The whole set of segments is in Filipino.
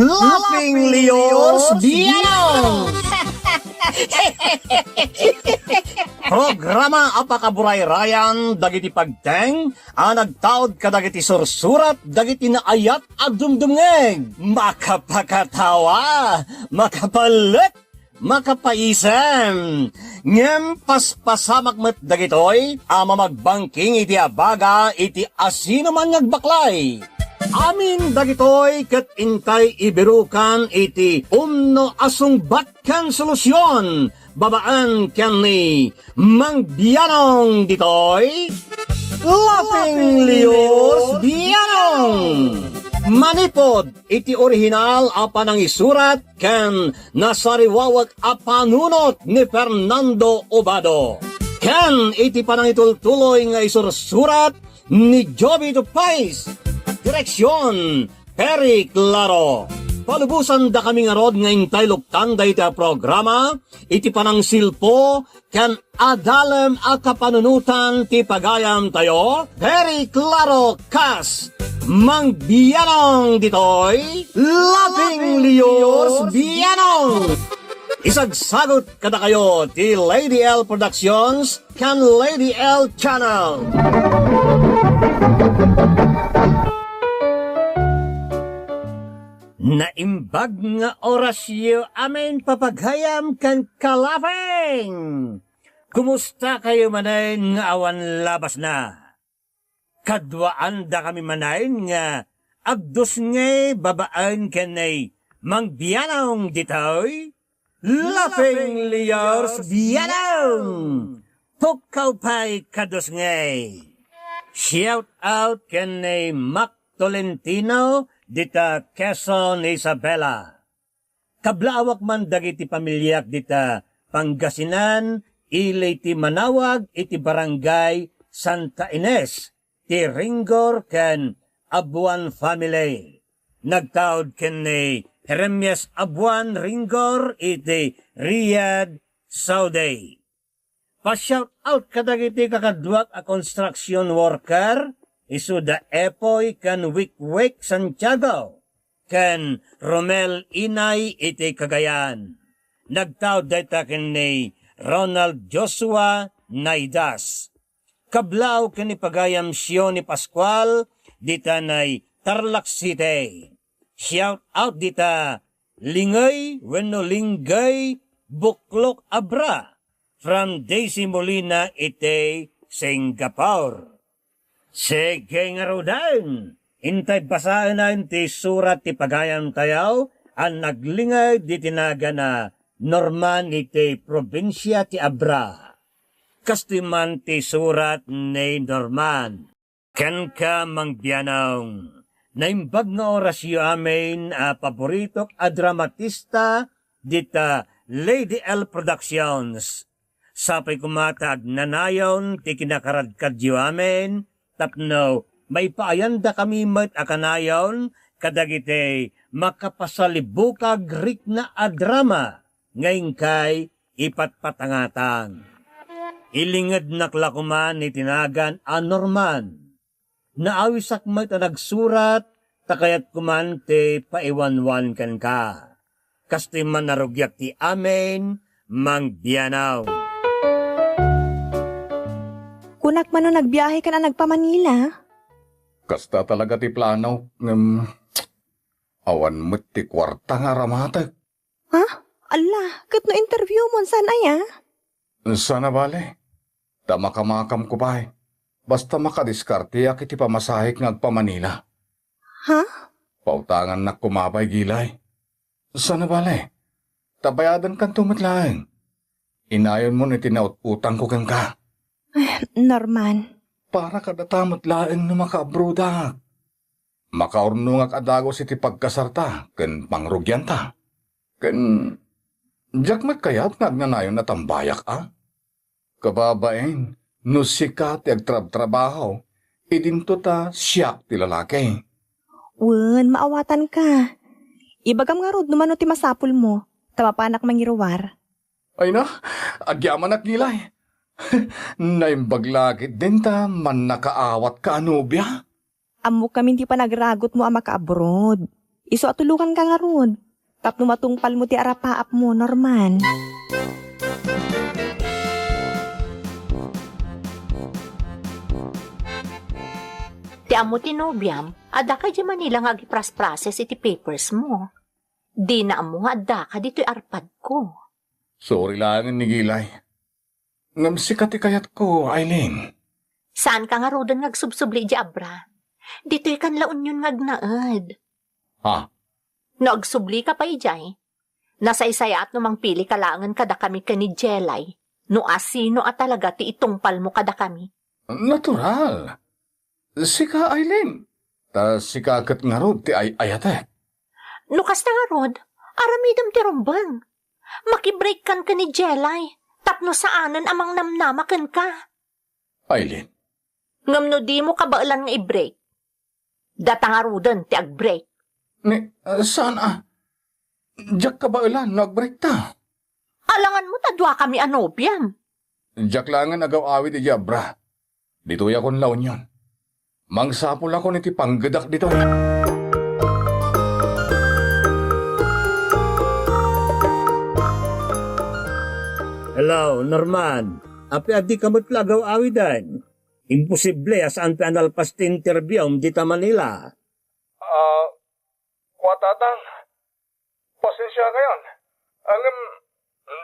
Laughing Leos Bianong! Programa apakaburay-rayan dagiti pagteng nagtaod ka dagiti sursurat dagiti naayat at dumdumngeg makapakatawa makapalit makapaisem ngem paspasamak met dagitoy magbangking iti abaga iti asino man ngagbaklay. Amin dagitoy ket intay ibirukan iti umno asungbatkan solusyon babaan ken ni Mang Bianong ditoy Laughing Leos Bianong manipod iti orihinal apan ang isurat ken nasariwawag apanunot ni Fernando Obado ken iti panangitultuloy nga isursurat ni Joby Tupais. Direksyon, Perry Claro. Palubusan da kami nga rod nga intay luktan da iti programa, iti panang silpo, kan adalem a kapanunutan ti pagayam tayo, Perry Claro Kas, Mang Bianong ditoy, Laughing Leos Bianong. Isagsagot kada kayo ti Lady L Productions, kan Lady L Channel. Naimbag nga orasyo amin papaghayam kan kalafeng. Kumusta kayo manayin nga awan labas na? Kadwaan da kami manayin nga agdos ngay babaan kanay Mang Bianong ditoy? Laughing Leos Bianong! Pukaw pa'y kados ngay. Shout out kanay Mac Tolentino dita Quezon Isabela. Kablaawak man dagiti pamilyak dita Pangasinan, ilay ti Manawag iti barangay Santa Ines, ti Ringor ken Abuan family. Nagtaod ken ni Jeremias Abuan Ringor iti Riyadh, Saudi. Pa-shout out kadagiti kakadwak a construction worker isu da Epoy kan Wikwik Santiago, kan Romel Inay iti Cagayan. Nagtaod dayta ken ni Ronald Joshua Naidas. Kablaw ken ni pagayam siyo ni Pascual dita nay Tarlac City. Shout out dita Lingay wenno Linggay Buklok Abra from Daisy Molina iti Singapore. Sige nga rodan, intay basahin na ti surat ti pagayam tayaw, ang naglingay di tinaga na Norman iti probinsya ti Abra. Kastiman ti surat ni Norman. Ken ka Mang Bianong, naimbag nga orasyo amin paborito a dramatista dita Lady L Productions. Sapay kumatag nanayon ti kinakaradkadyo amin, tapno, may paayanda kami met akanayon, kadagite makapasalibukag rik na adrama, ngayon kay ipatpatangatang. Ilingad naklakuman ni tinagan anorman. Naawisak met nagsurat, takayat kuman te paiwanwan kan ka. Kastiman narugyak ti amen, Mang Bianong. Kunak man no nagbiyahe ka na nagpa-Manila. Kasta talaga ti plano. Awan mo't ti kwarta nga ramatag. Ha? Ala, kat no interview mo sana ya? Sana bale. Tamamakam ko pa Basta makadiskarte ak iti pamasahik nga agpa-Manila. Ha? Pautangan na kumapay gilay. Sana bale. Tabayadan kan tumatlaeng. Inayon mo ni tinaut-utang ko kang ka. Norman. Para kadatamot laeng na makaabroda. Makaurnungak adagos iti pagkasarta, ken pangrugyanta. Ken, jakmat kayat nagnanayon na tambayak Kababaeng, no sikat agtrab-trabaho, idinto ta siyak ti lalaki. Wen, maawatan ka. Ibagam nga rod naman no ti masapul mo, tapapanak mangiruwar. Ay na, agyaman at nilay. Naimbaglakit din ta, man nakaawat ka anubya. Amo kami di pa nagragot mo ang maka-abroad. Iso atulungan ka nga rod. Tapno matungpal mo ti arapaap mo, Norman. Ti amo ti Nobiam, ada ka di Manila nga agipras-process iti papers mo. Di na amo nga ada ka dito'y arpad ko. Sorry lang ni Gilay. Namsikat kayat ko, Aileen. Saan ka nga rodan ngagsubsubli di abra? Dito'y kanlaon yun ngagnaad. Ha? Nagsubli ka pa ijay. Nasaysaya at numang pili kalangan kada kami ka ni Jelay. No asino at talaga ti itungpal mo kada kami. Natural. Sika, Aileen. Ta sikakat nga rod ti ayate. No kasta nga rod, aramidam ti rumbang. Makibreak kan ka ni Jelay. Tapno saanan amang namnamakan ka. Aileen. Ngamno di mo kabaalan nga i-break. Data nga rodan ti ag-break. Saan Diyak ka ba ilan? Nag-break ta? Alangan mo tadwa kami anobiam. Diyak langan agaw-awit di Abra. Dito yakon laon yun. Mangsapol ako niti panggadak dito. Hello, Norman. Api adi kamot lagaw awidan. Imposible asaan pa analpas ti interview dita Manila. Kwatatang. Pasensya kayon.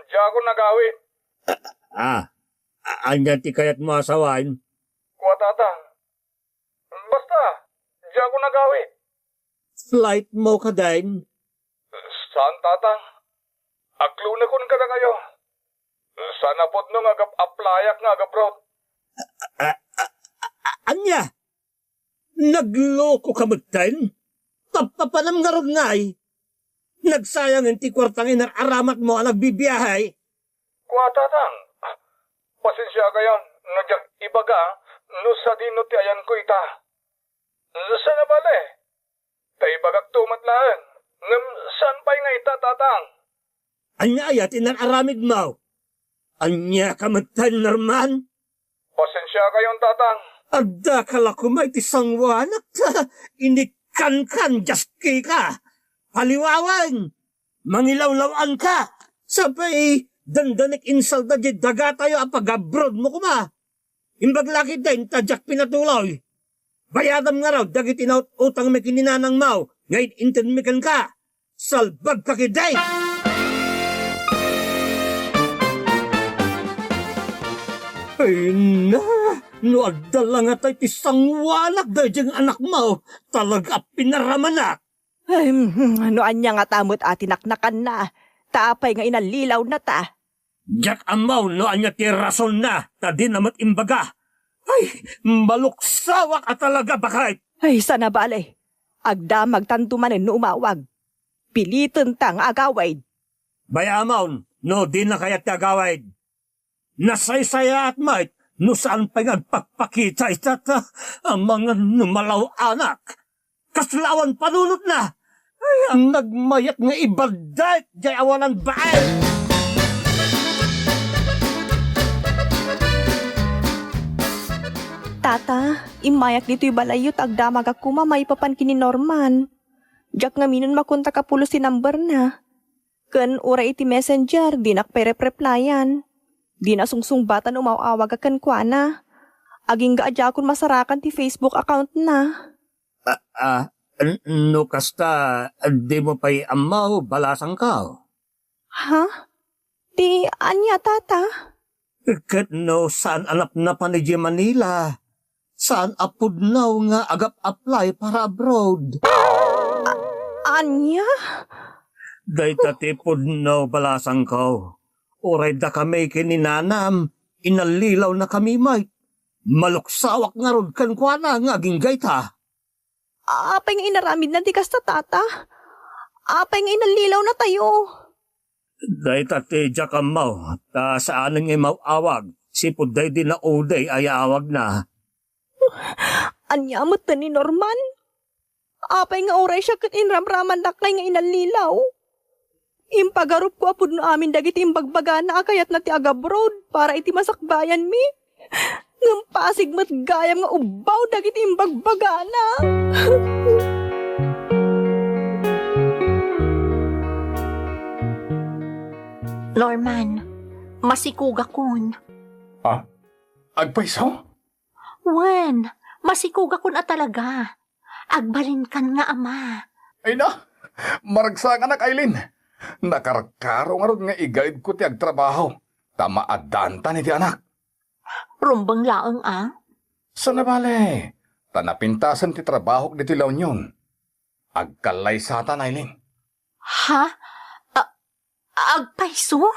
Di ako nagawi. Anya ti kayat mo asawain? Kwatatang. Basta, di ako nagawi. Flight mo ka din? Saan tatang? Akluna kun ka na kayo. Sana pod nung agaplayak nga agabrod. Anya? Nagloko ka mo din? Tapapanam nga ron nga ay. Nagsayang ti kwartang inaramat mo ang nagbibiyahay. Kwatatang. Pasensya kayon. Nagyak ibaga. No sa dino ti ayan ko ita. Sana bale? Tay bagak tumat lang. Ngam saan pa'y nga ita tatang? Anya ayat inararamid mo. Anya kamatan, Norman? Pasensya kayon tatang. Adda kalakumay ti sangwanak ta. Inikan-kan, jaski ka. Paliwawan. Mangilawlawan ka. Sabay, dandanik insalda di daga tayo apag-abroad mo kuma. Imbaglaki din, tadyak pinatuloy. Bayadam nga raw, dagit inaut-utang may kininanang mau. Ngayon internmikan ka. Salbag ka kiday. Ay na, no adala nga tayo tisang walak dahil anak mo. Talaga pinaramanak. Ay, ano anya nga tamot atinaknakan na. Taapay nga inalilaw na ta. Jack amaw no anya ti rason na. Tadi namat imbaga. Ay, maluksawak at talaga bakit. Ay, sana bale. Agda magtantumanin no umawag. Pilitin tang agawid. Bayamaw, no di na kaya ti agawid. Nasaysaya at might, no saan pa nga pagpakita itata ang mga numalaw anak. Kaslawan panunot na. Ay, ang nagmayat nga ibadat, jay awalan bae. Tata, imayak dito'y balayot agdamag ako mamay papankin ni Norman. Diyak nga minun makunta ka pulo si number na. Kan ura iti messenger, di nakpere-replyan. Di na sungsung-batan umawawag akan kwa na. Aging gaadya akong masarakan ti Facebook account na. No kasta, di mo pa'y amaw, balasang ka. Ha? Di anya tata? Kat no, saan anap na pa ni Manila? Saan apod na nga agap-apply para abroad? Anya? Day tatipod no, balasang ka. Oray da kami kininanam, inalilaw na kami may. Maluksawak nga rod kan kwa na nga aging gayta. Apay nga inaramid na di kasta tata. Apay nga inalilaw na tayo. Day tate jakamaw, ta saan nga mawawag. Sipod day din na oday ay awag na. Anya mo ni Norman? Apay nga oray siya kat inramraman na kay nga inalilaw. Impagarup ko apod no amin dagiti imbagbaga na akayat na ti agabroad para iti masakbayan mi. Ngam pasig mat gayam nga ubaw dagiti imbagbaga na. Norman, masikuga kun. Agpaiso? Wen, masikuga kun talaga. Agbalin kan nga ama. Ay na, maragsakan na Kailin. Nakarkaro nga ron nga i-guide ko ti agtrabaho. Tamaadanta ni ti anak. Rumbang laang Sana bale, tanapintasan ti trabaho di ti launyon. Agkalay satan, Aileen. Ha? Agpaiso?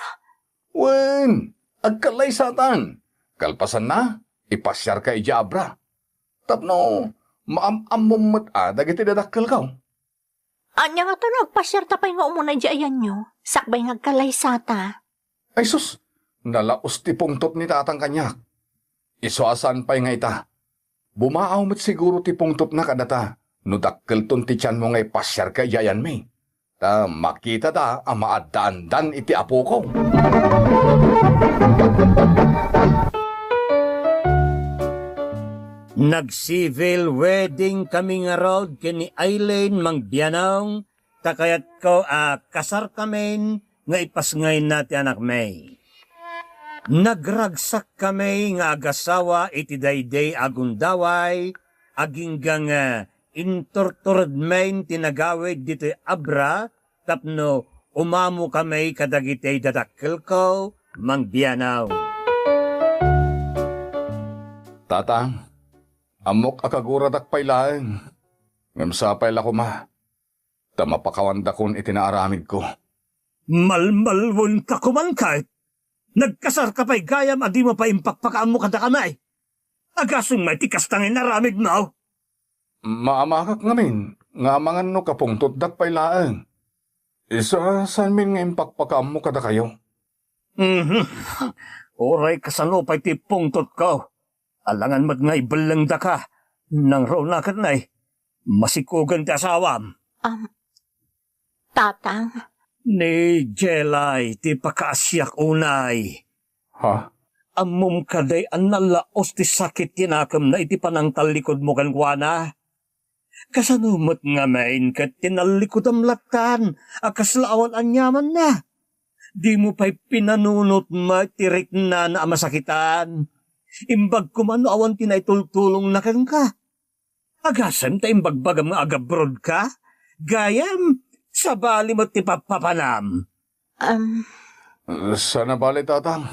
Wen, agkalay satan. Kalpasan na, ipasyar ka ijabra. Tapno, maamamumot dagiti dadakkel ka. Anya nga to nagpasyar tapay nga umuna di ayan nyo. Sakbay ngagkalay sata. Ay sus, nalaos ti pungtot ni tatang kanyak. Isuasan pa'y nga ita. Bumaaw mo't siguro ti pungtot na kadata. No dakkel ton ti tiyan mo nga ipasyar ka iyayan me. Ta makita da ang maadaan-dan iti apo ko. Nag-civil wedding kami nga road kini Aileen Mangbianong, takayat ko kasar kami nga ipasngay nati anak may. Nagragsak kami nga agasawa iti dayday agundaway, aginggang intorturad main tinagawid dito abra, tapno umamo kami kadagitay dadakkel ko, Mangbianaw. Tatang, amok akaguradak pailaeng. Ngamsapay la ko ma. Tamapakawanda kon itinaaramid ko. Malmalwon ka kuman kahit. Nagkasar ka pa'y gayam adi mo pa impakpakaan mo kada kamay. Agasong may tikas tangin naramid mo. Maamakak ngamin, nga mangan no kapungtot dak pailaeng. Isa saan min nga impakpakaan mo kada kayo? Oray kasano pa'y tipungtot ko. Alangan mat nga ibalang da ka. Nang raw nakat na masikugan ti asawam. Tatang, Ni Jelay ti pakaasyak unay. Ha? Amum kaday an nalaos ti sakit tinakam na iti panangtalikod mo kankwana. Kasanumot nga main kat tinalikod am latan, akaslawan anyaman na. Di mo pa'y pinanunot matirik na masakitan. Imbag kumano awan tinaitultulong na kan ka. Agasam ta imbagbagam nga agabrod ka. Gayam, sa bali mo ti papapanam. Sana bali tatang.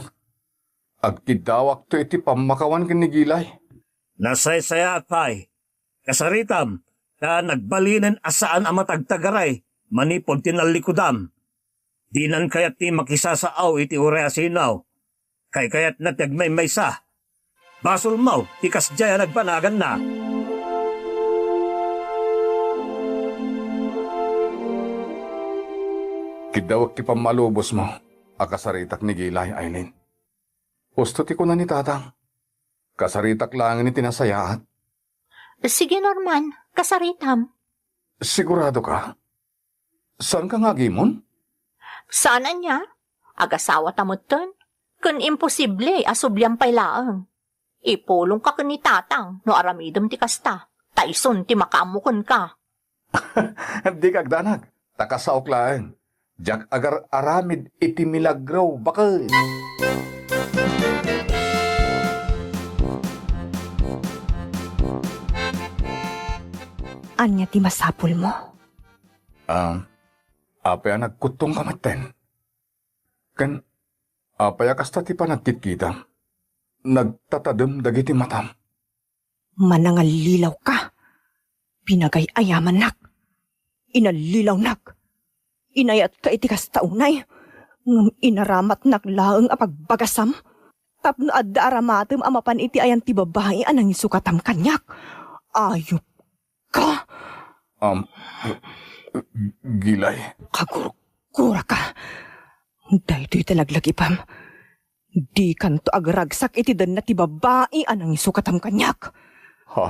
Agtidawak to iti pamakawan kinigilay. Nasaysaya at pa'y. Kasaritam, ta nagbalinan asaan ang matagtagaray, manipod tinalikudam. Dinan kayat ti makisasaaw iti ureasinaw. Kay kayat na tagmay maysa. Basol mo, tikas jaya nagpanagan na. Kidawak ki pamalubos mo, akasaritak ni Gilay, Aileen. Gusto ti ko na ni tatang. Kasaritak lang ni tinasayaat. sige Norman, kasaritam. Sigurado ka? Saan ka nga gimon? Sana niya? Agasawa tamutan. Kun imposible, asubyang pailaang. Ipulong ka ni tatang, no aramidom ti kasta. Taison ti makaamukon ka. Di kagdanag, takasaok lang. Jak agar aramid iti milagro bakal. Anya ti masapul mo? Apaya nagkutong kamaten. Kan, apaya kasta ti panagkitkita. Nagtatadem dagiti matam. Manangalilaw ka. Pinagay ayaman nak. Inalilaw nak. Inayat ka iti kastaunay. Ngam inaramat nak laeng apagbagasam. Tapno adda aramatem amapan iti ayan ti babae anang isukatam kanyak. Ayop ka. Gilay. Kagurkura ka. Dahito'y talaglagipam. Di kanto agragsak iti dan na ti babae anang isukatam kanyak. Ha?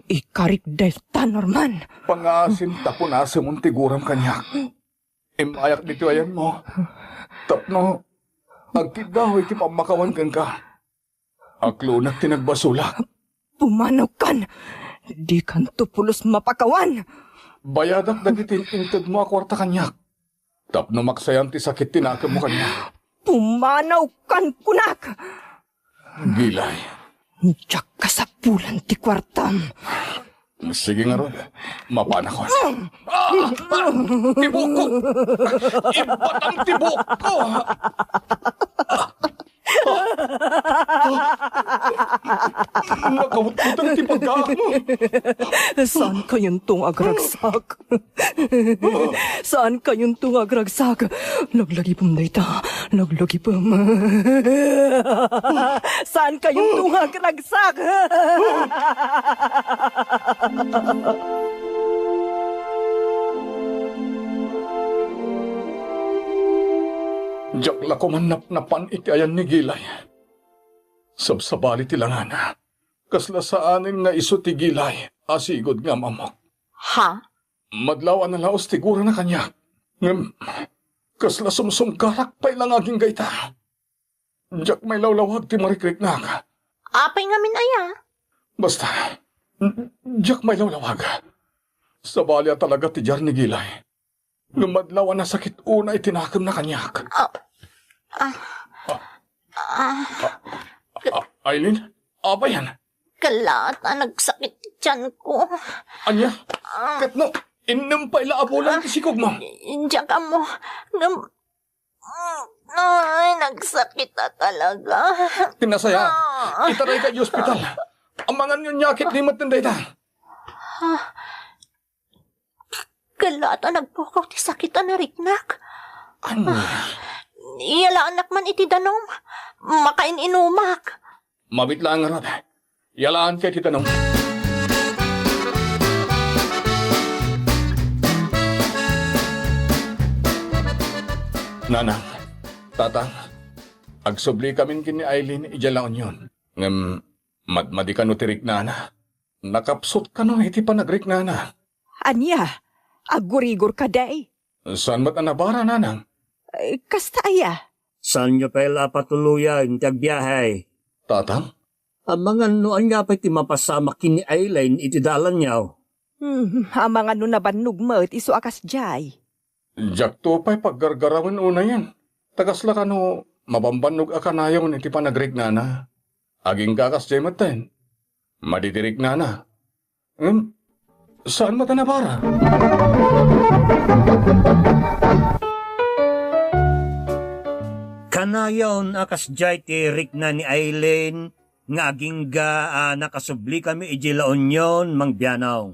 Ikarik delta, Norman. Pangasim tapunasim mong tiguram kanyak. Imayak dito ayan mo. Tapno, agkidaw iti pamakawan kan ka. Aklo na tinagbasulak. Pumanaw kan. Di kanto pulos mapakawan. Bayadak dagitin inted mo akwarta kanyak. Tapno maksayan ti sakit tinakam mo kanya. Pumanaw kan kunak! Gilay. Diyak kasapulan ti kwartam. Sige nga ron. Mapana ko. Tibok ko! Ibat ang tibok ko! Nakawut-wut ang tibagka mo. Saan kayong agragsak? Saan kayong agragsak? Naglagipom na ita. Naglagipom. Saan kayong agragsak? Diyak lako man napnapan iti ayan ni Gilay. Sabsabali ti langana. Kasla sa anin nga iso ti Gilay, asigod nga mamok. Ha? Madlaw na laos tigura na kanya. Ngam, kasla sumsumkarak pa'y lang aging gaita. Diyak may lawlawag ti marikrik na ka. Apay ngamin aya. Basta, diyak may lawlawag. Sabali talaga ti jar ni Gilay. Lumadlaw na sakit una itinakam na kanyak. Aileen, apa yan? Kalata, nagsakit tiyan ko. Anya, katno, inom pa ilaabulan ti sikog mo. Diyan ka mo. Ay, nagsakit na talaga. Tinasaya, itaray ka di ospital. Amangan yung nyakit ni matinday ta. Kalata, nagpukaw ti sakit na riknak. Ano? Iyala anak man iti danom. Makain inumak. Mabit lang nga rin. Yalaan kay titanong. Nanang, tatang, agsubli kami kini Aileen ijalaon yun. Ngam, madmadi ka no tirik nana. Nakapsot ka no iti panagrik nana. Anya, agurigor ka day. Saan ba't anabara, nanang? Kasta aya. Saan nyo pala patuluyan ti agbiyahay? Tatang? Ang mga noan nga pa'y ti mapasama kini Aileen iti dalan niyaw. Amang ano na bannog mo at iso akas jay. Jack to pa'y paggargarawan una yan. Tagasla ka no, mabambanog akanayon iti panagrik nana. Aging kakas jay maten. Maditirik nana. Saan mata nabara? Kanayon akas jay ti rikna ni Aileen nga aging nakasubli kami ijilaon yon mangbiyanaw.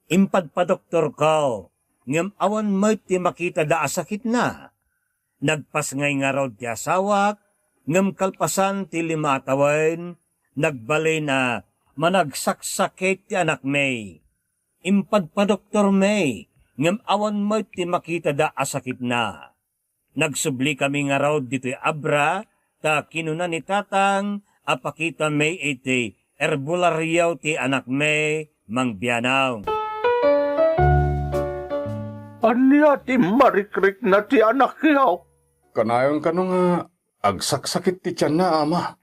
Impadpadoktor ko, ngam awan mo ti makita da asakit na. Nagpasngay nga raw ti asawak, ngam kalpasan ti lima atawen, nagbalay na managsaksakit ti anak May. Impadpadoktor May, ngam awan mo ti makita da asakit na. Nagsubli kami nga raw dito'y abra, ta kinuna ni tatang, apakita May iti, erbularyaw ti anak May, mangbiyanaw. Anya ti marikrik na ti anak yaw? Kanayon ka no nga, agsaksakit ti tiyan na ama.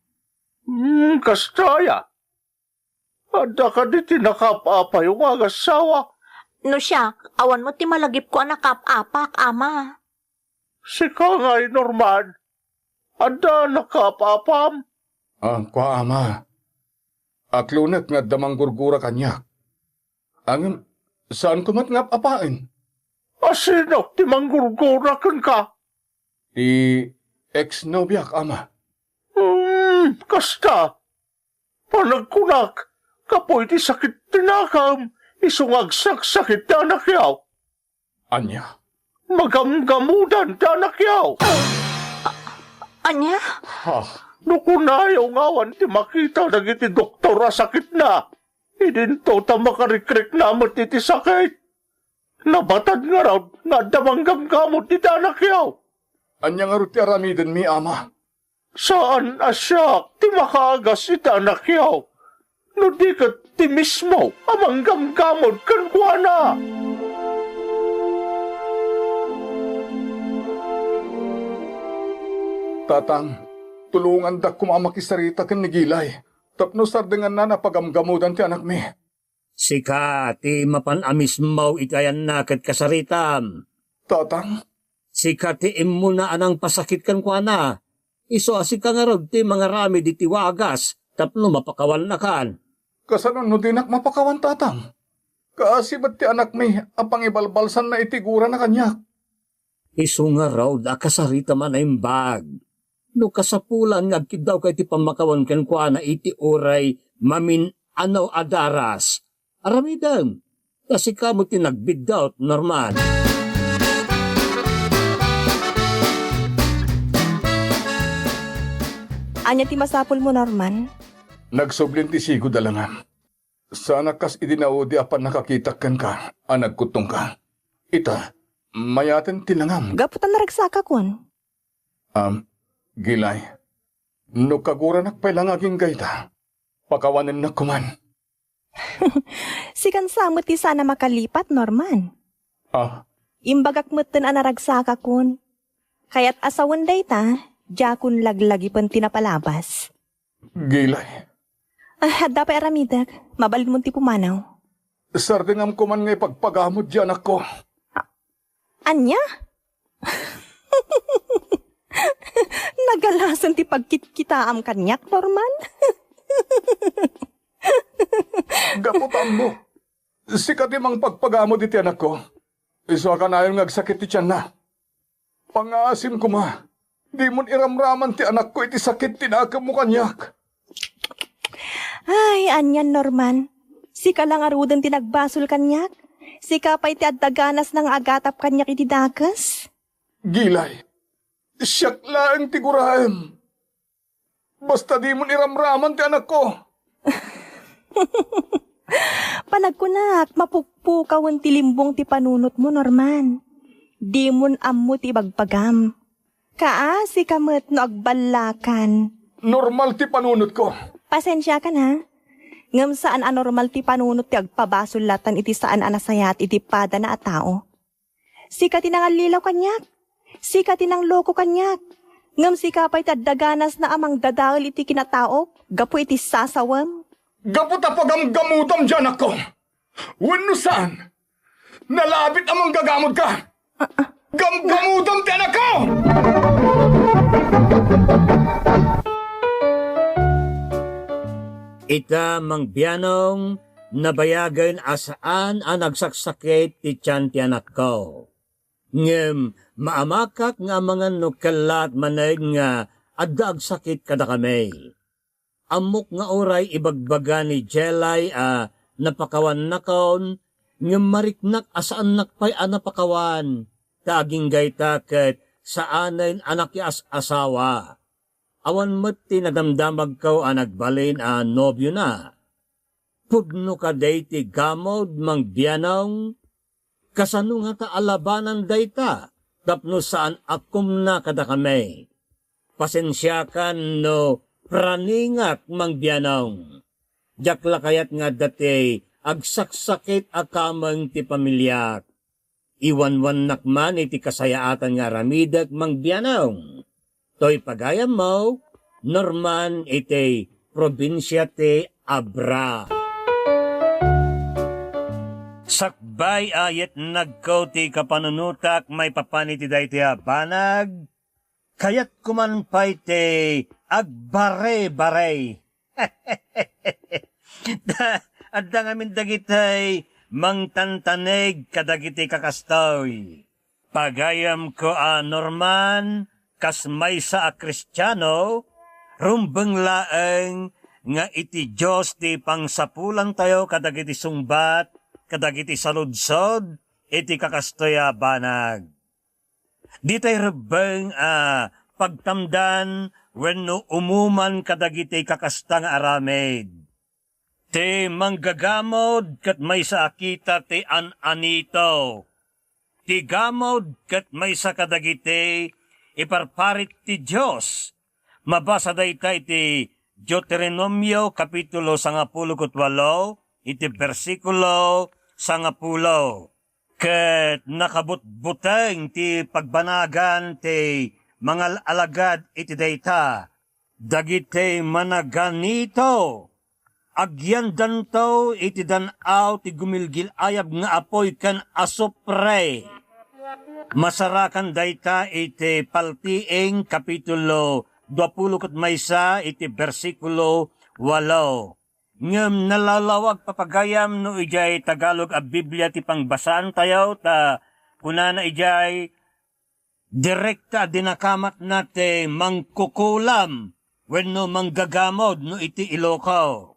Kastaya. Ada ka di tinakapapa yung agasawa. No siya, awan mo ti malagip ko anak apak, ama. Sika nga'y Norman. Ada nakapapam. Kwa ama. Aklunet nga damang gurgura kanya. Ang, saan kumat nga apain? Asino ti manggurgura kan ka? Ti ex-nobiak ama. Kasta. Panagkunak. Kapoy ti sakit tinakam. Isungagsak sakit ti anak yaw. Anya? Magamgamudan ti anak yaw. Anya? Ha? Nukunayaw ngawan ti makita dagiti doktora sakit na. Idinto ta makarikrik na mo ti sakit. Nabatad nga raw nga damanggam kamot ti anak yaw. Anya nga ruti aramiden mi ama. Saan asyak ti makaagas iti anak yaw? No di ka ti mismo amanggam kamot kan kuana. Tatang, tulungan da kumamakisarita kan ni Gilay. Tapno sardengan na napagamgamudan ti anak mi. Sika, ti mapanamis mo itayan na kat kasaritam. Tatang, Sikatiin mo na anang pasakit kan kwa na. Iso asik ka nga rod ti mga rami di tiwagas, tapno mapakawan na kan. Kasanon no dinak mapakawan tatang. Kaasibat ti anak mi, apang ibalbalsan na itigura na kanyak. Iso nga raw da kasarita man ay bag. No kasapulan nga daw kay ti pamakawan kan kwa na iti oray mamin anaw adaras. Aramidang, kasi kamo tinagbiddaw Norman. Anya ti masapul mo, Norman? Nagsublin ti sigo dalangan. Sana kas idinaudi apan nakakitakan ka, nagkutong ka. Ita, mayaten tinangam. Gaputan na ragsaka kun. Gilay. No kagura nakpay lang aging gaita. Pakawanin na kuman. Sikan samot ti sana makalipat, Norman. Imbagak moten anaragsaka kun. Kaya't asawan day ta, jakun laglagi pan tinapalabas. Gilay. Dapat aramidag, mabalid mo ti pumanaw. Sardingam kuman ngay pagpagamot dyan ako. Anya? Nagalasan ti pagkit-kitaam kanyak, Norman? Gaputan mo. Sikat imang pagpagamot iti anak ko. Iso ka na yung nagsakit ti tiyan na. Pangaasim ko ma. Di mon iramraman ti anak ko iti sakit tinakam mo kanyak. Ay, anyan, Norman. Sika lang arudan ti nagbasol kanyak. Sika pa iti addaganas ng agatap kanyak iti dakas. Gilay. Siyak lang tigurahem. Basta di mon iramraman ti anak ko. Panagkunak, mapukpukawan ti limbong ti panunot mo, Norman. Di mon ammo ti bagpagam. Kaasi kamet no agbalakan. Normal ti panunot ko. Pasensya ka na. Ngam saan anormal ti panunot ti agpabasulatan iti saan anasayat iti pada na atao. Sika tinang alilaw kanyak. Sika tinang loko kanyak. Ngam sika pa'y tadaganas na amang dadal iti kinatao. Gapu iti sasawam. Gapu tapagam-gamutam dyan ako. Wano saan? Nalabit amang gagamot ka. Gam-gamutam dyan ako! Ita mang biyanong nabayagan asaan ang nagsaksakit ti tiyan ti anak ko. Ngem maamakak nga mga nukalat manay nga adda agsakit kada kami. Amok nga oray ibagbaga ni Jelay napakawan nakon ngem mariknak asaan nakpay napakawan. Taging gayta ket saanen anak as asawa. Awan mo't tinadamdamag ko nagbalin nobyo na. Pudno ka day ti gamod mang biyanong, kasano nga kaalabanan day ta, tapno saan akum na kada kami. Pasensya ka no praningat mang biyanong. Jakla kayat nga dati agsaksakit akamang ti pamilyak. Iwanwan nakman iti kasayaatan nga ramidag mang biyanong. To'y pagayam mo, Norman iti probinsya ti Abra. Sakbay ayat nagko ti kapanunutak may papaniti day ti abanag, kayat kumanpay ti agbare-bare. Adda ngamin dagitay mangtantanig kadagiti kakastoy. Pagayam ko Norman, kas may sa Kristiyano, rumbeng laeng nga iti Diyos ti pangsapulang tayo kadagiti sungbat, kadagiti saludsod, iti kakastoya banag. Di tayo rumbeng pagtamdan wenno umuman kadagiti kakastang aramid. Ti manggagamod kat may sa akita ti anito. Ti gamod kat may sa kadagiti iparparit ti Diyos. Mabasa dayta iti Deuteronomio kapitulo 28, iti versikulo 10. Ket nakabutbuteng ti pagbanagan ti mga alagad iti dayta. Dagiti managanito. Agyandan to iti danaw ti gumilgil ayab nga apoy kan asopre. Masarakan dayta iti paltiing kapitulo 20 iti bersikulo 8. Ngem nalalawag papagayam no ijay Tagalog a Biblia ti pangbasaan tayo ta kunana ijay direkta dinakamat nate mangkukulam wenno manggagamod no iti Ilokaw.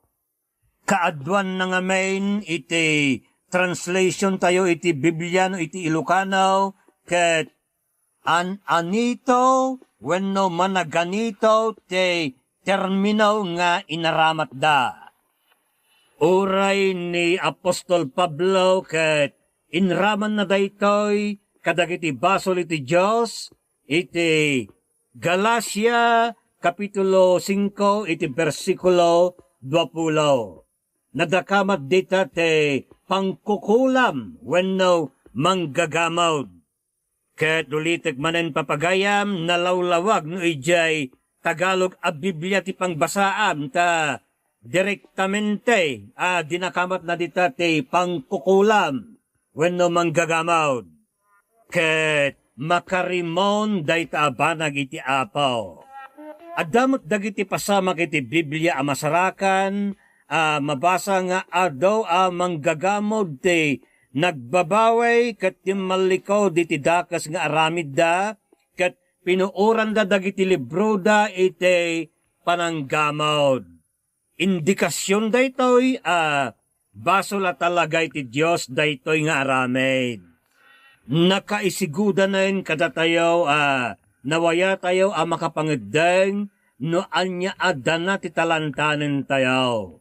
Kaadwan na nga main iti translation tayo iti Biblia no iti Ilocano ket anito wenno managanito te termino nga inaramat da. Uray ni Apostol Pablo ket inraman na daytoy kadagiti basol iti Dios iti Galacia kapitulo 5 iti bersikulo 20. Nadakamat dita te pangkukulam wenno manggagamod. Ket ulitek manen papagayam nalawlawag no ijay Tagalog a Biblia ti pangbasaan ta direktamente dinakamat na dita te pangkukulam wenno manggagamod. Ket makarimon dayta abanag iti apaw. Adamot dagiti pasamak iti Biblia a masarakan mabasa nga adaw manggagamod te nagbabaway ket timmalikaw diti dakas nga aramid da ket pinuuran da dagiti libro da iti pananggamod. Indikasyon daytoy basol talaga iti Dios daytoy nga aramid. Nakaisiguda na kada tayo nawaya tayo makapangedeng no anya adana ti talantanen tayo.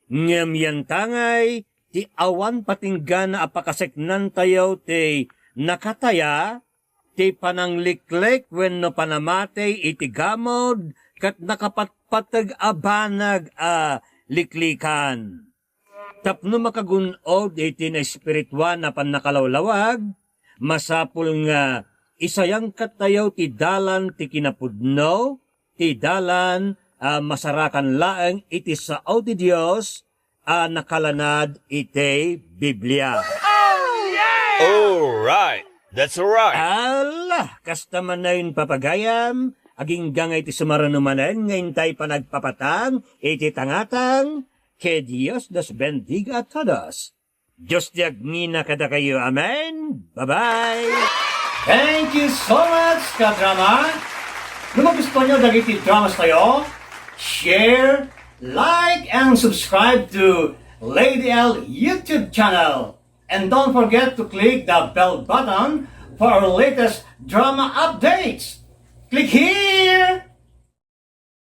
Ngem yan tangay ti awan patinggan na apakaseknan tayo ti nakataya ti panangliklek wenno panamate iti gamod kat nakapatpatag abanag liklikan. Tapno makagunod iti na espirituan na pannakalawlawag masapul nga isayang katayaw ti dalan ti kinapudno, ti dalan masarakan laeng iti sao ti Dios nakalanad iti Biblia. Alright, that's alright. Allah, kastaman na yun papagayam, aging gangay ti sumaranumanen, ngayon tayo panagpapatang, iti tangatang, ke Dios das bendiga a todos. Diyos diagmina kada kayo. Amen. Bye-bye. Thank you so much, ka-drama. Kung magustuhan nyo dagiti dramas tayo, share, like, and subscribe to Lady L YouTube channel. And don't forget to click the bell button for our latest drama updates. Click here!